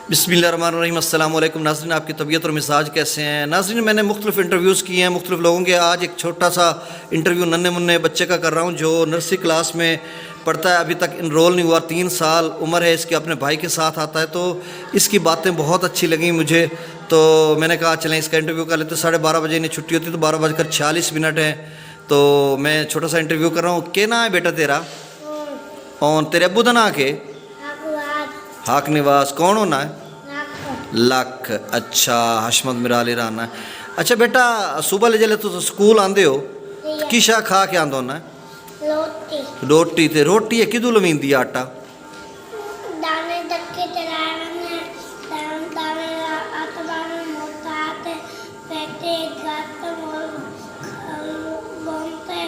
बिस्मिल्लाहिर्रहमानिर्रहीम। अस्सलाम वालेकुम नाज़रीन, आपकी तबीयत और मिजाज कैसे हैं नाज़रीन। मैंने मुख्तलिफ़ इंटरव्यूज़ किए हैं मुख्तलिफ़ लोगों के। आज एक छोटा सा इंटरव्यू नन्हे मुन्ने बच्चे का कर रहा हूँ जो नर्सरी क्लास में पढ़ता है, अभी तक इनरोल नहीं हुआ, 3 साल उम्र है इसकी, अपने भाई के साथ आता है। तो इसकी बातें बहुत अच्छी लगी मुझे, तो मैंने कहा चलें इसका इंटरव्यू कर लेते। 12:30 बजे इन्हें छुट्टी होती है, तो 12:46 है, तो मैं छोटा सा इंटरव्यू कर रहा हूँ। क्या ना है बेटा तेरा? और तेरे अब्बू का ना के? हाक निवास। कौन होना है? लख। अच्छा, हशमत मिराली राना है। अच्छा बेटा, सुबह ले जले तो स्कूल आंदे हो, की शा खा के आंदो ना? रोटी। ते रोटी है किदू लवींदी आटा? दाने धक्के चलाने दाने आटा दाने मोटा आते पेटे गाते मोल बनते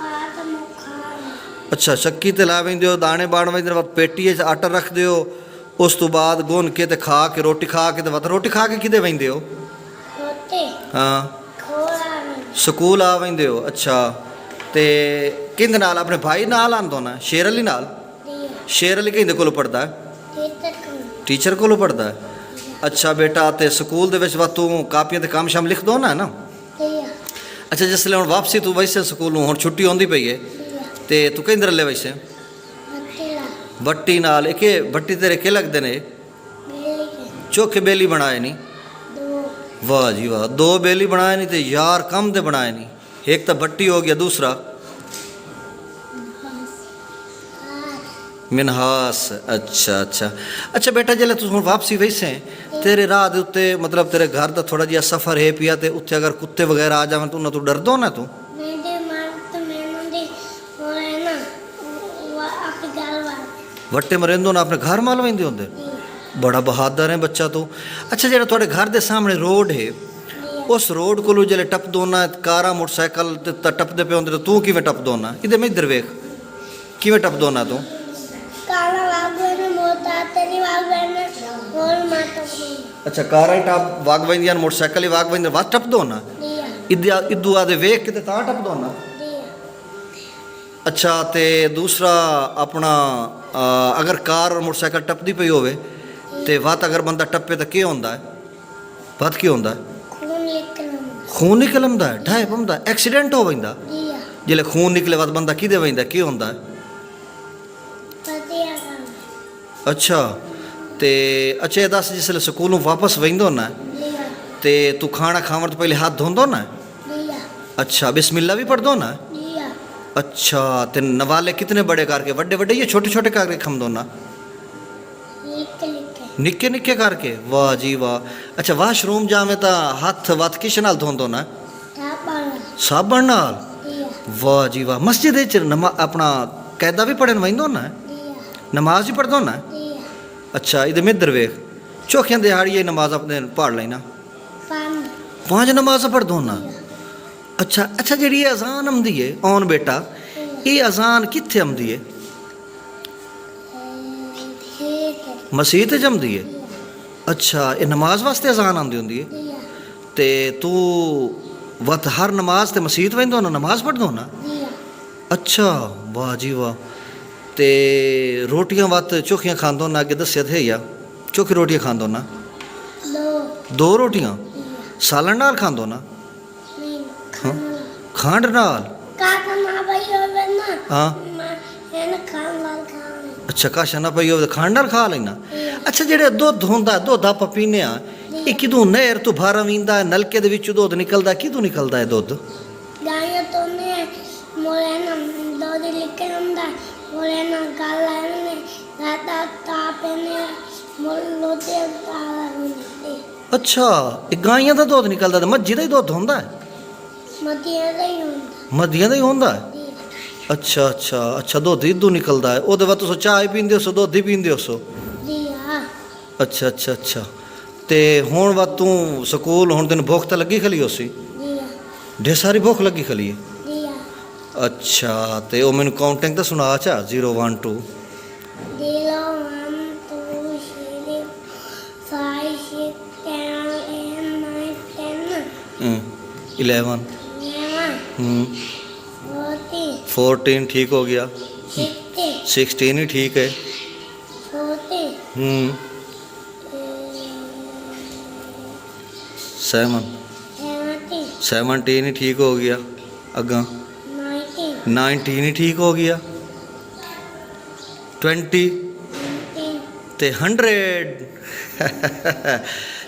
आटा मुखाने। अच्छा, चक्की ते ला वेंदे हो, दाने बाण वेंदे हो, पेटी च आटा रख दे हो, उस तो बाद गुन के ते खा के रोटी खा के ते रोटी खा के किदे वेंदे हो? होते हाँ, स्कूल आ वेंदे हो। अच्छा, ते किंदे नाल? अपने भाई नाल आंदो ना? शेर अली नाल? शेर अली किंदे कोल पढ़दा है? टीचर कोल पढ़दा है। अच्छा बेटा, ते स्कूल दे विच तू कापियां ते काम शाम लिख दो ना? अच्छा, जिसले हुण वापसी तू वैसे स्कूलों हुण छुट्टी होंदी पई है, ते तू किंदे ले वैसे? बट्टी नाल। के बट्टी तेरे के लगदे ने? चोखे बेली बनाए नहीं? वाह जी वाह, 2 बेली बनाए नहीं ते यार कम दे बनाए नहीं। एक तो बट्टी हो गया, दूसरा मिनहास। अच्छा अच्छा अच्छा बेटा, जल्द तू हुण वापसी वैसे तेरे राह दे उत्ते, मतलब तेरे घर दा थोड़ा जिहा सफ़र है पिया, ते उत्थे अगर कुत्ते वगैरह आ जावन तो उन्हां तू डरदो ना तू? वट्टे मरेंदो ना, अपने घर माल वेंदे होंदे? बड़ा बहादुर है बच्चा तू। अच्छा, जेड़ा थोड़े घर दे सामने रोड है, उस रोड को जल्द टपदो ना, कारा मोटरसाइकिल टपदे पे होंदे, तो तू किवें टपदो ना? इधर मैं इधर वेख, किवें टपदो ना तू? अच्छा, कारा ही टप वाग वेंदियां, मोटरसाइकिल ही वाग वेंदे, वाह टपदो ना? इदू आदे वेख के तां टपदो ना? अच्छा, ते दूसरा अपना अगर कार और मोटरसाइकिल टपदी पई होवे ते वत अगर बंदा टप्पे तो क्या होंदा है? वत क्या होंदा है? खून निकलदा है, ढाई पौंदा, एक्सीडेंट हो वेंदा? जिले खून निकले वत बंदा किदे वेंदा, क्या होंदा है? अच्छा, ते अच्छा दस, जिसले स्कूलों वापस वेंदो ना ते तू खाना खावन तो पहले हाथ धोंदो ना? अच्छा, बिस्मिल्लाह भी पढ़दो ना? अच्छा, ते नवाले कितने बड़े करके? वड्डे वड्डे या छोटे छोटे करके खमदो ना? निक्के निक्के करके। वाह जी वाह। अच्छा, वाशरूम जावे तो हाथ वत किस नाल धोंदो ना? साबण नाल। वाह जी वाह। मस्जिद विच अपना कैदा भी पढ़न वेंदो ना? नमाज भी पढ़दो ना? अच्छा, इधर मिधर वेख, चौखियां दिहाड़ी ये नमाज अपने पढ़ लेना? 5 नमाज पढ़दो ना? अच्छा अच्छा, जी अजान आंदी है ऑन बेटा, ये अजान कित्थे आंदी है? मसीत च आंदी है? अच्छा, ये नमाज वास्ते अजान आंदी होंदी है? ते तू वत हर नमाज ते मसीत वेंदो ना, नमाज पढ़दो ना? अच्छा, वाह जी वाह। ते रोटियां वत चोखियां खांदो ना? अगे दस्या थे या चोखी रोटियां खांदो ना? 2 रोटियां सालन नाल खांदो ना? हाँ, खांड नाल? हाँ, अच्छा, काशा ना पई हो खांड नाल खा लेना? अच्छा, जेड़े दुध होंदा, दुध आप पीने आ, ये किदू नहर तो बाहर आविंदा है, नलके दे विचों दुध निकलदा, किदू निकलदा है दुध? गाय तो ने मोरे ना दूध लिखे नंदा मोरे ना गाला ने राता तापे ने मोल लोते ताला ने। अच्छा, ये गाइयां दा दुध निकलदा, मज्जी दा ही दुध होंदा है? मदिया दा ही होंदा। मदिया दा ही होंदा है? अच्छा अच्छा अच्छा, दुध इदू निकलदा है, ओदे बाद तुस चाय पींदे हो, दुध ही पींदे हो? अच्छा अच्छा अच्छा, ते हुण वा तू स्कूल हुण तेन भुख तो लगी खली होसी? ढेर सारी भुख लगी खली है? अच्छा, ते ओ मैनू काउंटिंग तो सुना। अच्छा, 0 1 2 0 1 2 3 5 6 7 8 9 10 11 14 ठीक हो गया, 16 ही ठीक है। 14 7 17 ही ठीक हो गया, अगा 19 ही ठीक हो गया, 20 ते 100।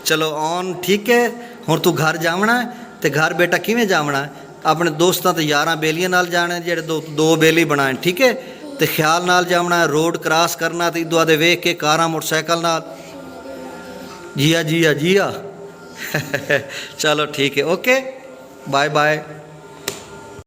चलो ऑन ठीक है। हुण तू घर जावना है, ते घर बेटा किवें जावना है? अपने दोस्तां ते यारां बेलियां नाल जाना है, जेहड़े दो बेली बनाए, ठीक है। ते ख्याल नाल जावना है, रोड क्रॉस करना ते इदों आदे वेख के कारां मोटरसाइकिल नाल जिया जिया जिया। चलो ठीक है, ओके, बाय बाय।